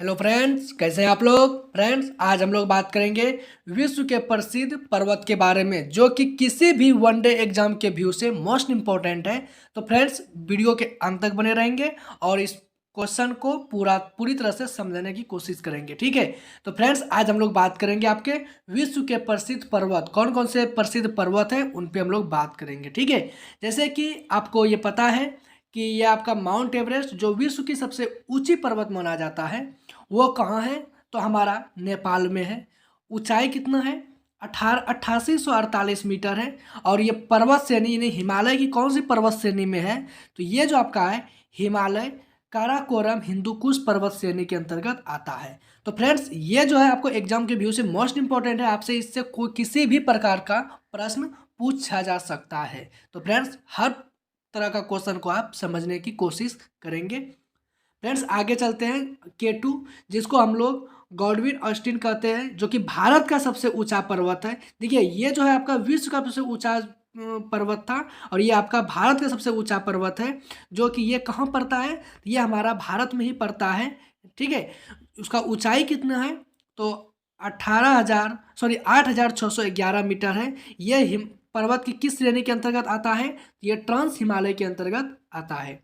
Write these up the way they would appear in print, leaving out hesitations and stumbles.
Hello friends, कैसे हैं आप लोग। फ्रेंड्स, आज हम लोग बात करेंगे विश्व के प्रसिद्ध पर्वत के बारे में, जो कि किसी भी वनडे एग्जाम के व्यू से मोस्ट इम्पोर्टेंट है। तो फ्रेंड्स, वीडियो के अंत तक बने रहेंगे और इस क्वेश्चन को पूरी तरह से समझने की कोशिश करेंगे, ठीक है। तो फ्रेंड्स, आज हम लोग बात करेंगे आपके विश्व के प्रसिद्ध पर्वत, कौन कौन से प्रसिद्ध पर्वत हैं उन पे हम लोग बात करेंगे, ठीक है। जैसे कि आपको ये पता है कि ये आपका माउंट एवरेस्ट, जो विश्व की सबसे ऊंची पर्वत माना जाता है, वो कहाँ है? तो हमारा नेपाल में है। ऊंचाई कितना है? 8848 मीटर है। और ये पर्वत श्रेणी यानी हिमालय की कौन सी पर्वत श्रेणी में है? तो ये जो आपका है हिमालय काराकोरम हिंदुकुश पर्वत श्रेणी के अंतर्गत आता है। तो फ्रेंड्स, ये जो है आपको एग्जाम के व्यू से मोस्ट इंपॉर्टेंट है, आपसे इससे कोई किसी भी प्रकार का प्रश्न पूछा जा सकता है। तो फ्रेंड्स, हर तरह का क्वेश्चन को आप समझने की कोशिश करेंगे। फ्रेंड्स, आगे चलते हैं। K2, जिसको हम लोग गॉडविन ऑस्टिन कहते हैं, जो कि भारत का सबसे ऊंचा पर्वत है। देखिए, ये जो है आपका विश्व का सबसे ऊंचा पर्वत था, और ये आपका भारत का सबसे ऊंचा पर्वत है, जो कि ये कहाँ पड़ता है? ये हमारा भारत में ही पड़ता है, ठीक है। उसका ऊंचाई कितना है? तो 8611 मीटर है। ये पर्वत की किस श्रेणी के अंतर्गत आता है? ये ट्रांस हिमालय के अंतर्गत आता है।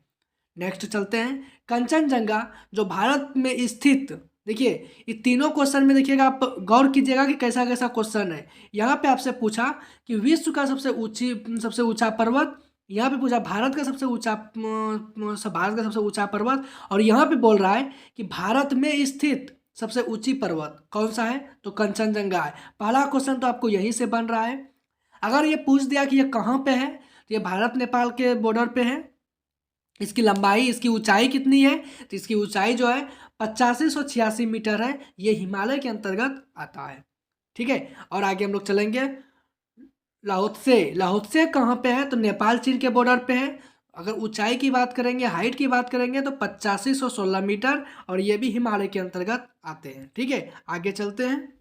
नेक्स्ट चलते हैं। कंचनजंगा, जो भारत में स्थित, देखिए ये तीनों क्वेश्चन में देखिएगा, आप गौर कीजिएगा कि कैसा कैसा क्वेश्चन है। यहाँ पे आपसे पूछा कि विश्व का सबसे ऊंचा पर्वत, यहाँ पे पूछा भारत का सबसे ऊंचा पर्वत, और यहाँ पे बोल रहा है कि भारत में स्थित सबसे ऊंची पर्वत कौन सा है? तो कंचनजंगा है। पहला क्वेश्चन तो आपको यहीं से बन रहा है। अगर ये पूछ दिया कि ये कहाँ पे है, तो ये भारत नेपाल के बॉर्डर पे है। इसकी लंबाई, इसकी ऊंचाई कितनी है? तो इसकी ऊंचाई जो है 8586 मीटर है। ये हिमालय के अंतर्गत आता है, ठीक है। और आगे हम लोग चलेंगे। लाहौत्से कहाँ पे है? तो नेपाल चीन के बॉर्डर पे है। अगर ऊंचाई की बात करेंगे, हाइट की बात करेंगे, तो 8516 मीटर, और ये भी हिमालय के अंतर्गत आते हैं, ठीक है। आगे चलते हैं।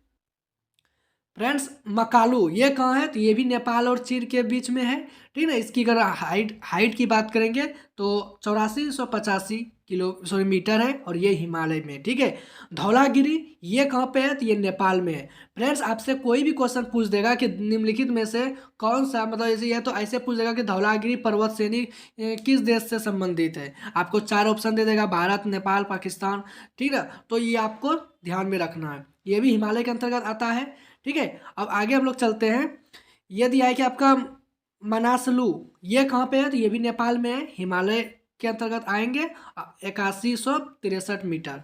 फ्रेंड्स, मकालू ये कहाँ है? तो ये भी नेपाल और चीन के बीच में है, ठीक है। इसकी अगर हाइट की बात करेंगे तो 8485 मीटर है, और ये हिमालय में, ठीक है। धौलागिरी ये कहाँ पे है? तो ये नेपाल में है। फ्रेंड्स, आपसे कोई भी क्वेश्चन पूछ देगा कि निम्नलिखित में से कौन सा, मतलब ऐसे ये तो ऐसे पूछ देगा कि धौलागिरी पर्वत श्रेणी किस देश से संबंधित है। आपको 4 ऑप्शन दे देगा, भारत, नेपाल, पाकिस्तान, ठीक है। तो ये आपको ध्यान में रखना है, ये भी हिमालय के अंतर्गत आता है, ठीक है। अब आगे हम लोग चलते हैं। ये दिया है कि आपका मनासलू ये कहाँ पे है? तो ये भी नेपाल में है, हिमालय के अंतर्गत आएंगे। 8163 मीटर।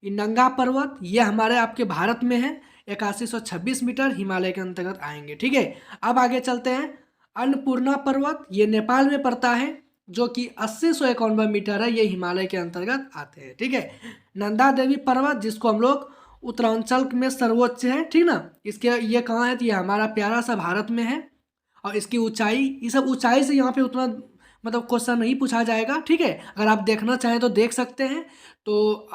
ये नंगा पर्वत ये हमारे आपके भारत में है, 8126 मीटर, हिमालय के अंतर्गत आएंगे, ठीक है। अब आगे चलते हैं। अन्नपूर्णा पर्वत ये नेपाल में पड़ता है, जो कि 8091 मीटर है, ये हिमालय के अंतर्गत आते हैं, ठीक है। नंदा देवी पर्वत, जिसको हम लोग उत्तरांचल में सर्वोच्च है, ठीक ना, इसके ये कहाँ है? तो ये हमारा प्यारा सा भारत में है। और इसकी ऊंचाई, ये सब ऊंचाई से यहाँ पे उतना मतलब क्वेश्चन नहीं पूछा जाएगा, ठीक है। अगर आप देखना चाहें तो देख सकते हैं, तो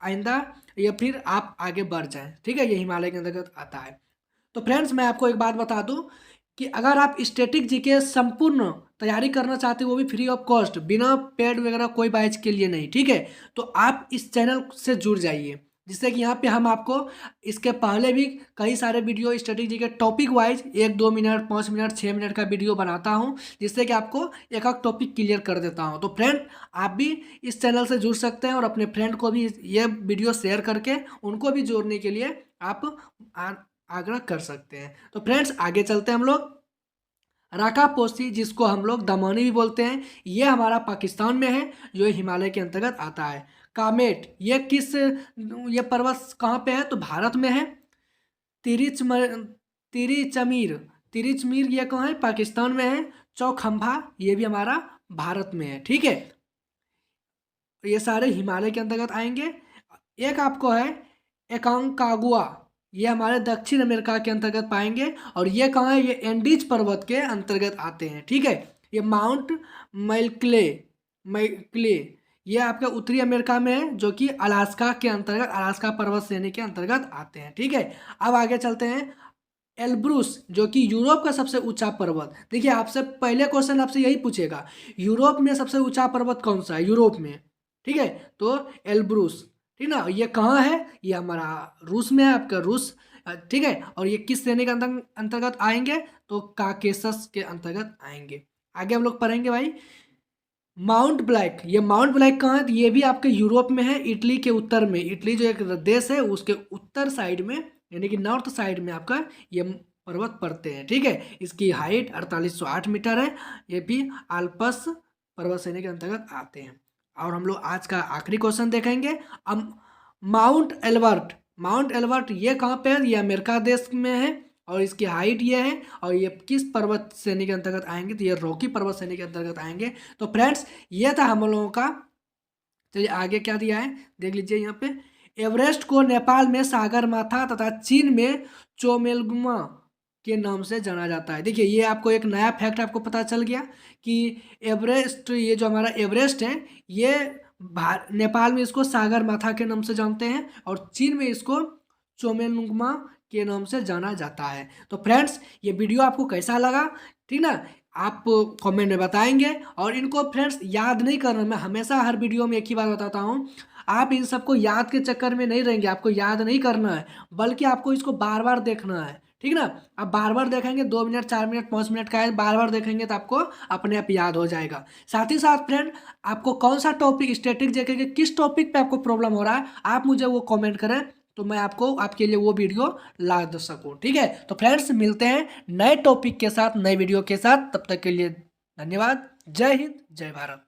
आइंदा या फिर आप आगे बढ़ जाएं, ठीक है। ये हिमालय के अंतर्गत आता है। तो फ्रेंड्स, मैं आपको एक बात बता दूं कि अगर आप स्टैटिक जीके संपूर्ण तैयारी करना चाहते हो, वो भी फ्री ऑफ कॉस्ट, बिना पेड वगैरह कोई बैच के लिए नहीं, ठीक है, तो आप इस चैनल से जुड़ जाइए, जिससे कि यहाँ पे हम आपको इसके पहले भी कई सारे वीडियो स्ट्रेटेजी के topic wise 1-2 minute, 5 minute, 6 minute का वीडियो बनाता हूँ, जिससे कि आपको एक एक टॉपिक क्लियर कर देता हूँ। तो फ्रेंड, आप भी इस चैनल से जुड़ सकते हैं, और अपने फ्रेंड को भी ये वीडियो शेयर करके उनको भी जोड़ने के लिए आप आग्रह कर सकते हैं। तो फ्रेंड्स, आगे चलते हैं हम लोग। राकापोसी, जिसको हम लोग दमोनी भी बोलते हैं, ये हमारा पाकिस्तान में है, जो हिमालय के अंतर्गत आता है। कामेट ये पर्वत कहाँ पे है? तो भारत में है। तिरिचमीर तिरिचमीर ये कहाँ है? पाकिस्तान में है। चौखंभा ये भी हमारा भारत में है, ठीक है। ये सारे हिमालय के अंतर्गत आएंगे। एक आपको है एकांकागुआ, ये हमारे दक्षिण अमेरिका के अंतर्गत पाएंगे, और ये कहाँ है? ये एंडीज पर्वत के अंतर्गत आते हैं, ठीक है। ये माउंट मैक्ले ये आपका उत्तरी अमेरिका में है, जो कि अलास्का के अंतर्गत, अलास्का पर्वत श्रेणी के अंतर्गत आते हैं, ठीक है। अब आगे चलते हैं। एल्ब्रूस, जो कि यूरोप का सबसे ऊंचा पर्वत, देखिए आपसे पहले क्वेश्चन आपसे यही पूछेगा, यूरोप में सबसे ऊंचा पर्वत कौन सा है यूरोप में, ठीक है। तो एल्ब्रूस ठीक ना। ये कहाँ है, ये हमारा रूस में है, आपका रूस, ठीक है। और ये किस श्रेणी के अंतर्गत आएंगे, तो काकेशस के अंतर्गत आएंगे। आगे हम लोग पढ़ेंगे भाई माउंट ब्लैक। ये माउंट ब्लैक कहाँ है, तो ये भी आपके यूरोप में है, इटली के उत्तर में। इटली जो एक देश है उसके उत्तर साइड में, यानी कि नॉर्थ साइड में आपका ये पर्वत पड़ते हैं, ठीक है। इसकी हाइट 4808 मीटर है। ये भी आल्पस पर्वत श्रेणी के अंतर्गत आते हैं। और हम लोग आज का आखिरी क्वेश्चन देखेंगे। अब माउंट एल्बर्ट, माउंट एल्बर्ट ये कहाँ पे है, ये अमेरिका देश में है और इसकी हाइट ये है। और ये किस पर्वत श्रेणी के अंतर्गत आएंगे, तो ये रॉकी पर्वत श्रेणी के अंतर्गत आएंगे। तो फ्रेंड्स ये था हम लोगों का। चलिए आगे क्या दिया है देख लीजिए यहाँ पे। एवरेस्ट को नेपाल में सागरमाथा तथा चीन में चोमेलगुमा के नाम से जाना जाता है। देखिए ये आपको एक नया फैक्ट आपको पता चल गया कि एवरेस्ट, ये जो हमारा एवरेस्ट है, ये नेपाल में इसको सागरमाथा के नाम से जानते हैं और चीन में इसको चोमेलुंगमा के नाम से जाना जाता है। तो फ्रेंड्स ये वीडियो आपको कैसा लगा, ठीक ना, आप कमेंट में बताएंगे। और इनको फ्रेंड्स याद नहीं करना, मैं हमेशा हर वीडियो में एक ही बात बताता हूँ, आप इन सबको याद के चक्कर में नहीं रहेंगे, आपको याद नहीं करना है, बल्कि आपको इसको बार बार देखना है, ठीक ना। आप बार बार देखेंगे, 2 मिनट 4 मिनट 5 मिनट का है, बार बार देखेंगे तो आपको अपने आप याद हो जाएगा। साथ ही साथ फ्रेंड आपको कौन सा टॉपिक, स्टैटिक जीके के किस टॉपिक पे आपको प्रॉब्लम हो रहा है, आप मुझे वो कमेंट करें, तो मैं आपको आपके लिए वो वीडियो ला दे सकूँ, ठीक है। तो फ्रेंड्स मिलते हैं नए टॉपिक के साथ, नए वीडियो के साथ, तब तक के लिए धन्यवाद। जय हिंद, जय भारत।